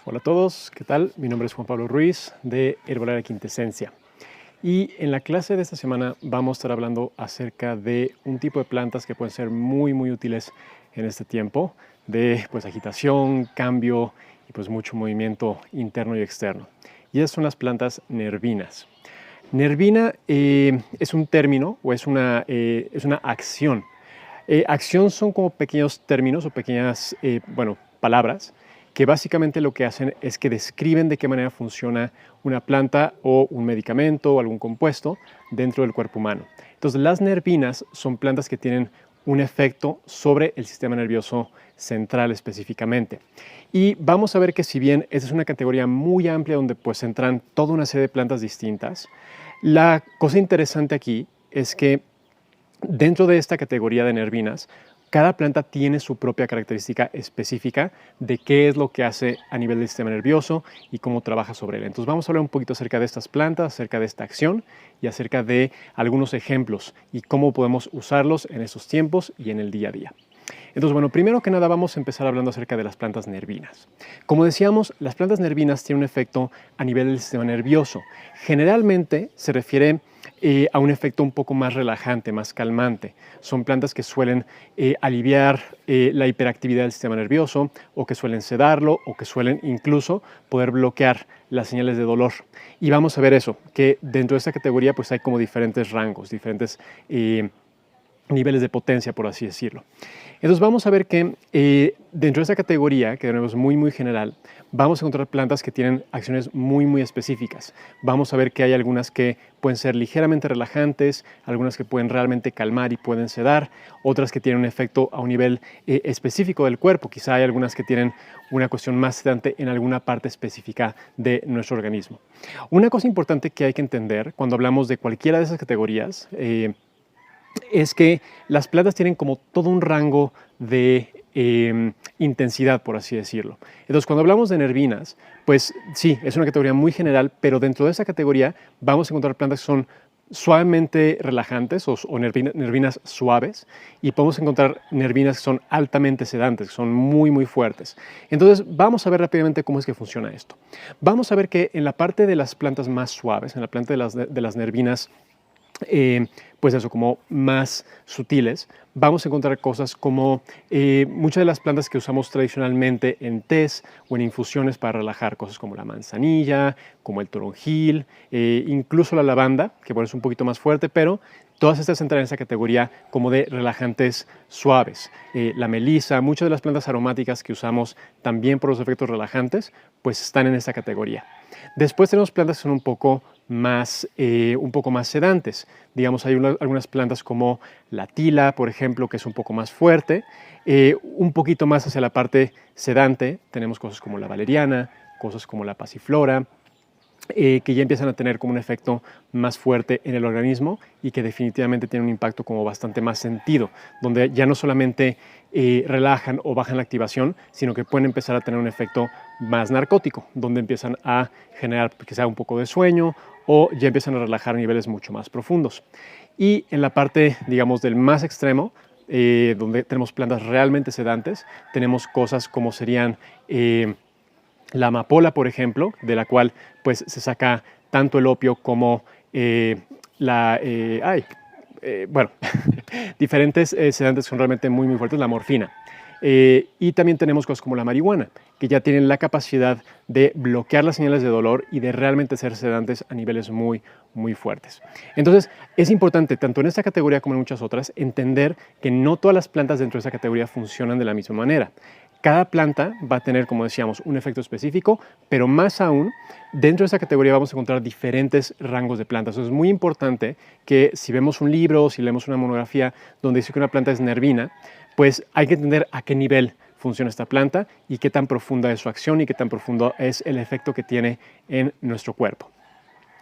Hola a todos, ¿qué tal? Mi nombre es Juan Pablo Ruiz de Herbolaria Quintesencia. Y en la clase de esta semana vamos a estar hablando acerca de un tipo de plantas que pueden ser muy útiles en este tiempo de agitación, cambio y mucho movimiento interno y externo. Y esas son las plantas nervinas. Nervina es un término o es una acción. Acción son como pequeños términos o pequeñas palabras que básicamente lo que hacen es que describen de qué manera funciona una planta o un medicamento o algún compuesto dentro del cuerpo humano. Entonces, las nervinas son plantas que tienen un efecto sobre el sistema nervioso central específicamente. Y vamos a ver que si bien esta es una categoría muy amplia donde pues entran toda una serie de plantas distintas, la cosa interesante aquí es que dentro de esta categoría de nervinas, cada planta tiene su propia característica específica de qué es lo que hace a nivel del sistema nervioso y cómo trabaja sobre él. Entonces vamos a hablar un poquito acerca de estas plantas, acerca de esta acción y acerca de algunos ejemplos y cómo podemos usarlos en estos tiempos y en el día a día. Entonces, bueno, primero que nada vamos a empezar hablando acerca de las plantas nervinas. Como decíamos, las plantas nervinas tienen un efecto a nivel del sistema nervioso. Generalmente se refiere a un efecto un poco más relajante, más calmante. Son plantas que suelen aliviar la hiperactividad del sistema nervioso o que suelen sedarlo o que suelen incluso poder bloquear las señales de dolor. Y vamos a ver eso, que dentro de esta categoría pues hay como diferentes rangos, diferentes niveles de potencia, por así decirlo. Entonces vamos a ver que dentro de esta categoría, que de nuevo es muy general, vamos a encontrar plantas que tienen acciones muy específicas. Vamos a ver que hay algunas que pueden ser ligeramente relajantes, algunas que pueden realmente calmar y pueden sedar, otras que tienen un efecto a un nivel específico del cuerpo. Quizá hay algunas que tienen una cuestión más sedante en alguna parte específica de nuestro organismo. Una cosa importante que hay que entender cuando hablamos de cualquiera de esas categorías es que las plantas tienen como todo un rango de intensidad, por así decirlo. Entonces, cuando hablamos de nervinas, pues sí, es una categoría muy general, pero dentro de esa categoría vamos a encontrar plantas que son suavemente relajantes o nervinas suaves, y podemos encontrar nervinas que son altamente sedantes, que son muy fuertes. Entonces, vamos a ver rápidamente cómo es que funciona esto. Vamos a ver que en la parte de las plantas más suaves, en la planta de las nervinas pues eso, como más sutiles, vamos a encontrar cosas como muchas de las plantas que usamos tradicionalmente en tés o en infusiones para relajar, cosas como la manzanilla, como el toronjil, incluso la lavanda, que bueno, es un poquito más fuerte, pero todas estas entran en esa categoría como de relajantes suaves. La melisa, muchas de las plantas aromáticas que usamos también por los efectos relajantes, pues están en esa categoría. Después tenemos plantas que son un poco más sedantes. Digamos, hay algunas plantas como la tila, por ejemplo, que es un poco más fuerte. Un poquito más hacia la parte sedante tenemos cosas como la valeriana, cosas como la pasiflora, que ya empiezan a tener como un efecto más fuerte en el organismo y que definitivamente tienen un impacto como bastante más sentido, donde ya no solamente relajan o bajan la activación, sino que pueden empezar a tener un efecto más narcótico, donde empiezan a generar quizá un poco de sueño o ya empiezan a relajar a niveles mucho más profundos. Y en la parte, digamos, del más extremo, donde tenemos plantas realmente sedantes, tenemos cosas como serían la amapola, por ejemplo, de la cual pues se saca tanto el opio como diferentes sedantes que son realmente muy fuertes, la morfina. Y también tenemos cosas como la marihuana, que ya tienen la capacidad de bloquear las señales de dolor y de realmente ser sedantes a niveles muy fuertes. Entonces, es importante, tanto en esta categoría como en muchas otras, entender que no todas las plantas dentro de esa categoría funcionan de la misma manera. Cada planta va a tener, como decíamos, un efecto específico, pero más aún, dentro de esta categoría vamos a encontrar diferentes rangos de plantas. Entonces es muy importante que si vemos un libro, si leemos una monografía donde dice que una planta es nervina, pues hay que entender a qué nivel funciona esta planta y qué tan profunda es su acción y qué tan profundo es el efecto que tiene en nuestro cuerpo.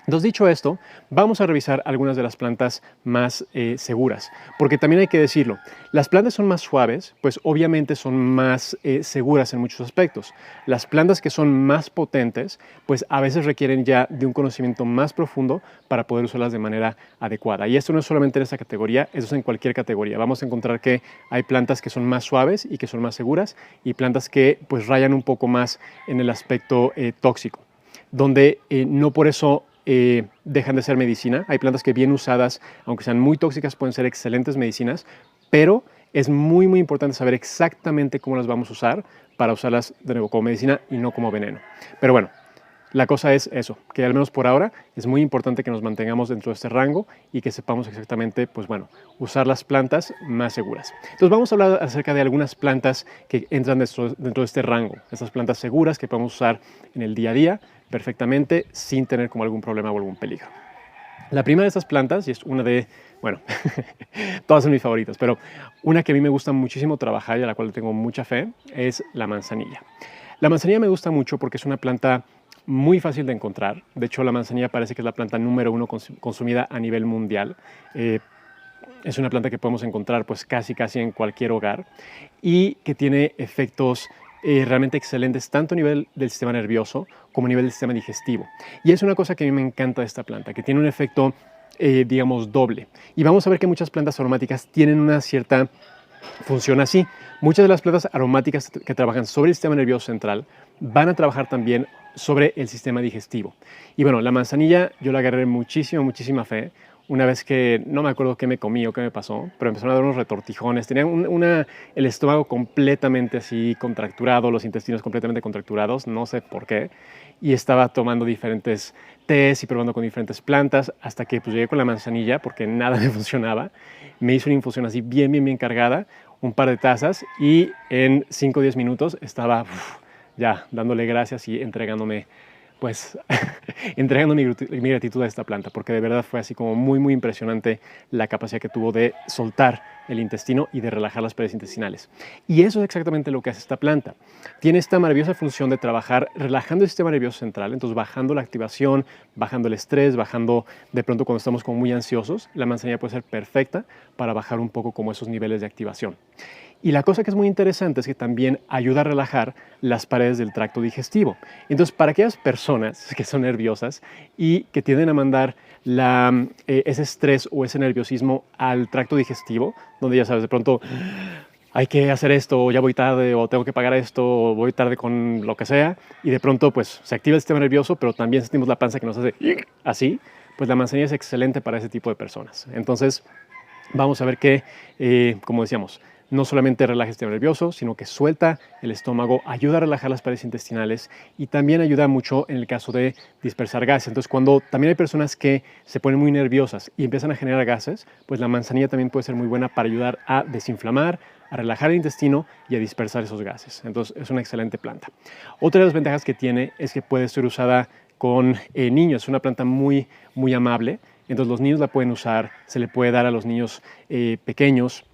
Entonces, dicho esto, vamos a revisar algunas de las plantas más seguras, porque también hay que decirlo, las plantas son más suaves, pues obviamente son más seguras en muchos aspectos. Las plantas que son más potentes, pues a veces requieren ya de un conocimiento más profundo para poder usarlas de manera adecuada. Y esto no es solamente en esta categoría, eso es en cualquier categoría. Vamos a encontrar que hay plantas que son más suaves y que son más seguras, y plantas que pues rayan un poco más en el aspecto tóxico, donde no por eso dejan de ser medicina. Hay plantas que bien usadas, aunque sean muy tóxicas, pueden ser excelentes medicinas, pero es muy, muy importante saber exactamente cómo las vamos a usar para usarlas de nuevo como medicina y no como veneno. Pero bueno, la cosa es eso, que al menos por ahora es muy importante que nos mantengamos dentro de este rango y que sepamos exactamente, pues bueno, usar las plantas más seguras. Entonces vamos a hablar acerca de algunas plantas que entran dentro de este rango, estas plantas seguras que podemos usar en el día a día perfectamente sin tener como algún problema o algún peligro. La primera de estas plantas, y es una de, bueno, todas son mis favoritas, pero una que a mí me gusta muchísimo trabajar y a la cual tengo mucha fe, es la manzanilla. La manzanilla me gusta mucho porque es una planta muy fácil de encontrar. De hecho, la manzanilla parece que es la planta número 1 consumida a nivel mundial. Es una planta que podemos encontrar pues casi en cualquier hogar y que tiene efectos realmente excelentes tanto a nivel del sistema nervioso como a nivel del sistema digestivo. Y es una cosa que a mí me encanta de esta planta, que tiene un efecto, digamos, doble. Y vamos a ver que muchas plantas aromáticas tienen una cierta función así. Muchas de las plantas aromáticas que trabajan sobre el sistema nervioso central van a trabajar también sobre el sistema digestivo. Y bueno, la manzanilla yo la agarré muchísima fe. Una vez que no me acuerdo qué me comí o qué me pasó, pero empezaron a dar unos retortijones. Tenía el estómago completamente así contracturado, los intestinos completamente contracturados, no sé por qué. Y estaba tomando diferentes tés y probando con diferentes plantas hasta que pues, llegué con la manzanilla porque nada me funcionaba. Me hizo una infusión así bien cargada, un par de tazas y en 5 o 10 minutos estaba ya dándole gracias y entregándome pues entregando mi gratitud a esta planta, porque de verdad fue así como muy impresionante la capacidad que tuvo de soltar el intestino y de relajar las paredes intestinales. Y eso es exactamente lo que hace esta planta. Tiene esta maravillosa función de trabajar relajando el sistema nervioso central, entonces bajando la activación, bajando el estrés, bajando de pronto cuando estamos como muy ansiosos. La manzanilla puede ser perfecta para bajar un poco como esos niveles de activación. Y la cosa que es muy interesante es que también ayuda a relajar las paredes del tracto digestivo. Entonces, para aquellas personas que son nerviosas y que tienden a mandar ese estrés o ese nerviosismo al tracto digestivo, donde ya sabes, de pronto hay que hacer esto, o ya voy tarde, o tengo que pagar esto, o voy tarde con lo que sea, y de pronto pues se activa el sistema nervioso, pero también sentimos la panza que nos hace así, pues la manzanilla es excelente para ese tipo de personas. Entonces, vamos a ver que, como decíamos, no solamente relaja el sistema nervioso, sino que suelta el estómago, ayuda a relajar las paredes intestinales y también ayuda mucho en el caso de dispersar gases. Entonces, cuando también hay personas que se ponen muy nerviosas y empiezan a generar gases, pues la manzanilla también puede ser muy buena para ayudar a desinflamar, a relajar el intestino y a dispersar esos gases. Entonces, es una excelente planta. Otra de las ventajas que tiene es que puede ser usada con niños. Es una planta muy amable. Entonces, los niños la pueden usar, se le puede dar a los niños pequeños.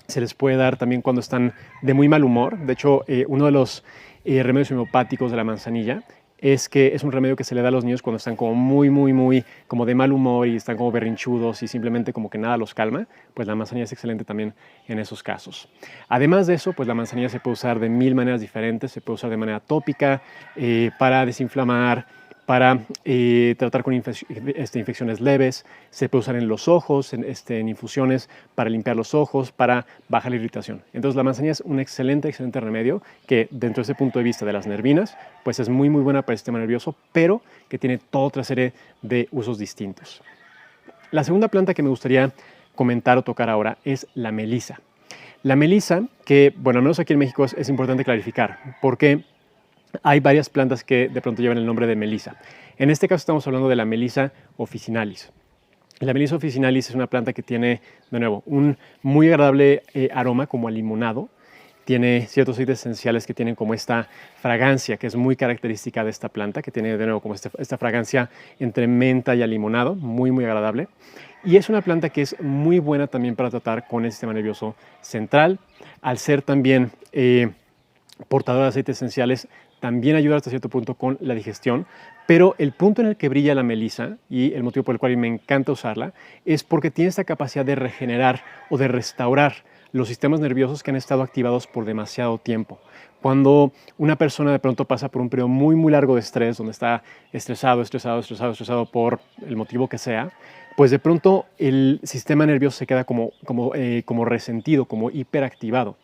Se les puede dar también cuando están de muy mal humor. De hecho, uno de los remedios homeopáticos de la manzanilla es que es un remedio que se le da a los niños cuando están como muy como de mal humor y están como berrinchudos y simplemente como que nada los calma. Pues la manzanilla es excelente también en esos casos. Además de eso, pues la manzanilla se puede usar de 1000 maneras diferentes. Se puede usar de manera tópica para desinflamar, para tratar con infecciones leves. Se puede usar en los ojos, en infusiones para limpiar los ojos, para bajar la irritación. Entonces la manzanilla es un excelente remedio que dentro de ese punto de vista de las nervinas, pues es muy buena para el sistema nervioso, pero que tiene toda otra serie de usos distintos. La segunda planta que me gustaría comentar o tocar ahora es la melisa. La melisa, que bueno, al menos aquí en México es importante clarificar, porque hay varias plantas que de pronto llevan el nombre de melisa. En este caso estamos hablando de la melisa officinalis. La melisa officinalis es una planta que tiene, de nuevo, un muy agradable aroma como a limonado. Tiene ciertos aceites esenciales que tienen como esta fragancia que es muy característica de esta planta, que tiene de nuevo como esta fragancia entre menta y a limonado, muy agradable. Y es una planta que es muy buena también para tratar con el sistema nervioso central, al ser también portadora de aceites esenciales, también ayuda hasta cierto punto con la digestión, pero el punto en el que brilla la melisa y el motivo por el cual me encanta usarla es porque tiene esta capacidad de regenerar o de restaurar los sistemas nerviosos que han estado activados por demasiado tiempo. Cuando una persona de pronto pasa por un periodo muy, muy largo de estrés, donde está estresado por el motivo que sea, pues de pronto el sistema nervioso se queda como resentido, como hiperactivado.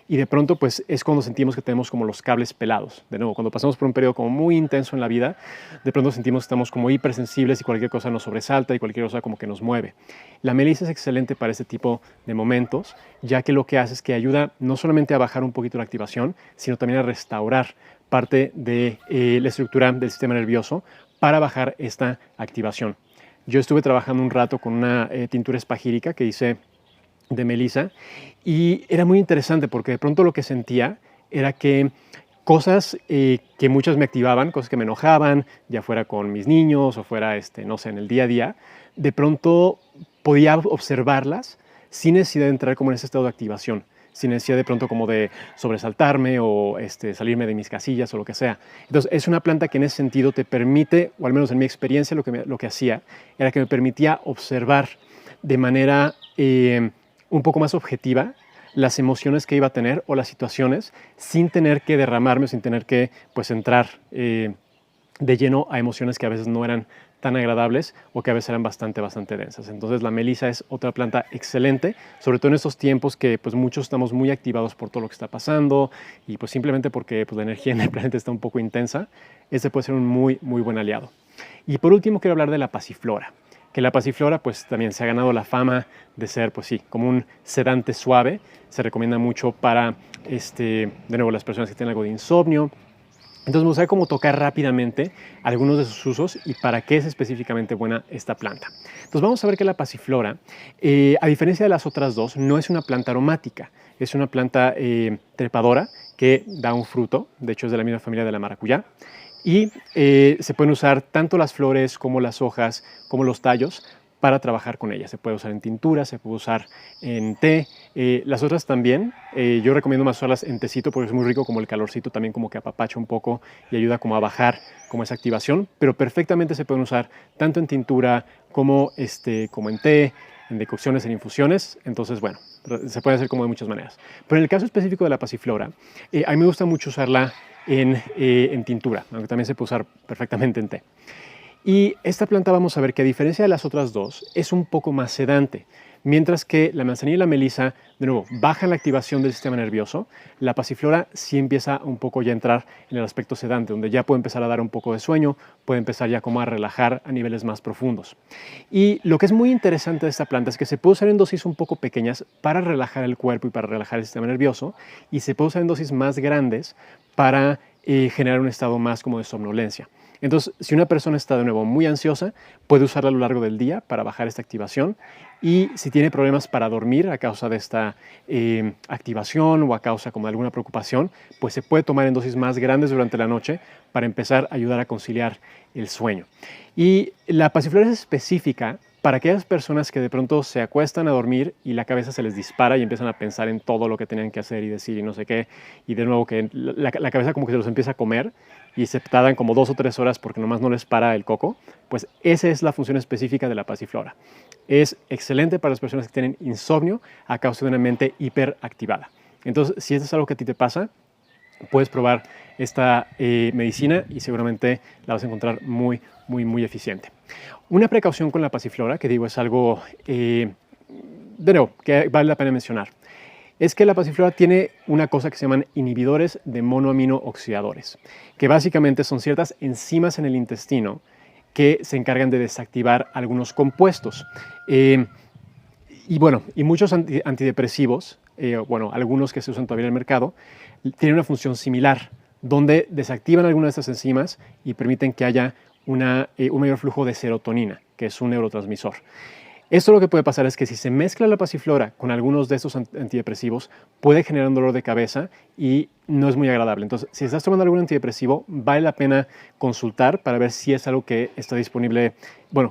Y de pronto pues es cuando sentimos que tenemos como los cables pelados. De nuevo, cuando pasamos por un periodo como muy intenso en la vida, de pronto sentimos que estamos como hipersensibles y cualquier cosa nos sobresalta y cualquier cosa como que nos mueve. La melisa es excelente para este tipo de momentos, ya que lo que hace es que ayuda no solamente a bajar un poquito la activación, sino también a restaurar parte de la estructura del sistema nervioso para bajar esta activación. Yo estuve trabajando un rato con una tintura espagírica que hice de melisa y era muy interesante porque de pronto lo que sentía era que cosas que muchas me activaban, cosas que me enojaban, ya fuera con mis niños o fuera, no sé, en el día a día, de pronto podía observarlas sin necesidad de entrar como en ese estado de activación, sin necesidad de pronto como de sobresaltarme o salirme de mis casillas o lo que sea. Entonces es una planta que en ese sentido te permite, o al menos en mi experiencia lo que hacía, era que me permitía observar de manera un poco más objetiva las emociones que iba a tener o las situaciones sin tener que derramarme, sin tener que pues entrar de lleno a emociones que a veces no eran tan agradables o que a veces eran bastante densas. Entonces la melisa es otra planta excelente, sobre todo en estos tiempos que pues muchos estamos muy activados por todo lo que está pasando y pues simplemente porque pues, la energía en el planeta está un poco intensa. Este puede ser un muy buen aliado. Y por último quiero hablar de la pasiflora, que la pasiflora pues también se ha ganado la fama de ser pues sí, como un sedante suave. Se recomienda mucho para de nuevo las personas que tienen algo de insomnio. Entonces me gustaría como tocar rápidamente algunos de sus usos y para qué es específicamente buena esta planta. Entonces vamos a ver que la pasiflora, a diferencia de las otras dos, no es una planta aromática. Es una planta trepadora que da un fruto, de hecho es de la misma familia de la maracuyá. Y se pueden usar tanto las flores como las hojas, como los tallos, para trabajar con ella. Se puede usar en tintura, se puede usar en té. Las otras también. Yo recomiendo más usarlas en tecito porque es muy rico, como el calorcito también como que apapacha un poco y ayuda como a bajar como esa activación. Pero perfectamente se pueden usar tanto en tintura como en té, en decocciones, en infusiones. Entonces, bueno, se puede hacer como de muchas maneras. Pero en el caso específico de la pasiflora, a mí me gusta mucho usarla en tintura, aunque también se puede usar perfectamente en té. Y esta planta vamos a ver que a diferencia de las otras dos es un poco más sedante. Mientras que la manzanilla y la melisa, de nuevo, bajan la activación del sistema nervioso, la pasiflora sí empieza un poco ya a entrar en el aspecto sedante, donde ya puede empezar a dar un poco de sueño, puede empezar ya como a relajar a niveles más profundos. Y lo que es muy interesante de esta planta es que se puede usar en dosis un poco pequeñas para relajar el cuerpo y para relajar el sistema nervioso, y se puede usar en dosis más grandes para generar un estado más como de somnolencia. Entonces, si una persona está de nuevo muy ansiosa, puede usarla a lo largo del día para bajar esta activación. Y si tiene problemas para dormir a causa de esta activación o a causa como de alguna preocupación, pues se puede tomar en dosis más grandes durante la noche para empezar a ayudar a conciliar el sueño. Y la pasiflora es específica para aquellas personas que de pronto se acuestan a dormir y la cabeza se les dispara y empiezan a pensar en todo lo que tenían que hacer y decir y no sé qué, y de nuevo que la cabeza como que se los empieza a comer y se tardan como 2 o 3 horas porque nomás no les para el coco, pues esa es la función específica de la pasiflora. Es excelente para las personas que tienen insomnio a causa de una mente hiperactivada. Entonces, si esto es algo que a ti te pasa, puedes probar esta medicina y seguramente la vas a encontrar muy eficiente. Una precaución con la pasiflora, que digo es algo de nuevo, que vale la pena mencionar, es que la pasiflora tiene una cosa que se llaman inhibidores de monoamino oxidadores, que básicamente son ciertas enzimas en el intestino que se encargan de desactivar algunos compuestos. Y muchos antidepresivos, algunos que se usan todavía en el mercado, tienen una función similar, donde desactivan algunas de estas enzimas y permiten que haya un mayor flujo de serotonina, que es un neurotransmisor. Esto lo que puede pasar es que si se mezcla la pasiflora con algunos de estos antidepresivos, puede generar un dolor de cabeza y no es muy agradable. Entonces, si estás tomando algún antidepresivo, vale la pena consultar para ver si es algo que está disponible,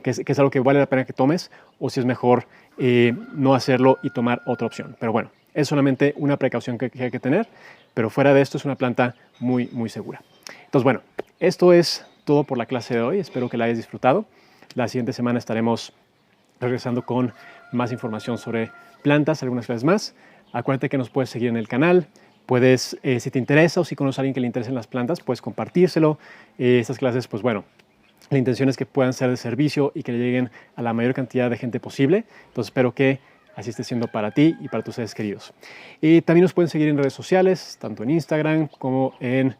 que es algo que vale la pena que tomes o si es mejor no hacerlo y tomar otra opción. Pero bueno, Es solamente una precaución que hay que tener, pero fuera de esto es una planta muy, muy segura. Entonces, bueno, esto es todo por la clase de hoy. Espero que la hayas disfrutado. La siguiente semana estaremos regresando con más información sobre plantas, algunas clases más. Acuérdate que nos puedes seguir en el canal. Puedes, si te interesa o si conoces a alguien que le interesen las plantas, puedes compartírselo. Estas clases, pues bueno, la intención es que puedan ser de servicio y que le lleguen a la mayor cantidad de gente posible. Entonces espero que así esté siendo para ti y para tus seres queridos. También nos pueden seguir en redes sociales, tanto en Instagram como en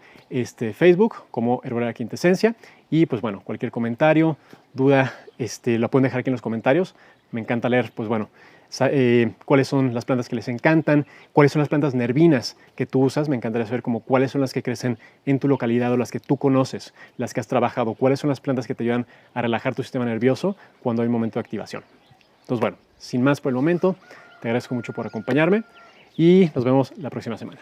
Facebook, como Herbolaria Quintesencia. Y pues bueno, cualquier comentario, duda, lo pueden dejar aquí en los comentarios. Me encanta leer, pues bueno, cuáles son las plantas que les encantan, cuáles son las plantas nervinas que tú usas. Me encantaría saber como cuáles son las que crecen en tu localidad o las que tú conoces, las que has trabajado, cuáles son las plantas que te ayudan a relajar tu sistema nervioso cuando hay un momento de activación. Entonces, bueno, sin más por el momento, te agradezco mucho por acompañarme y nos vemos la próxima semana.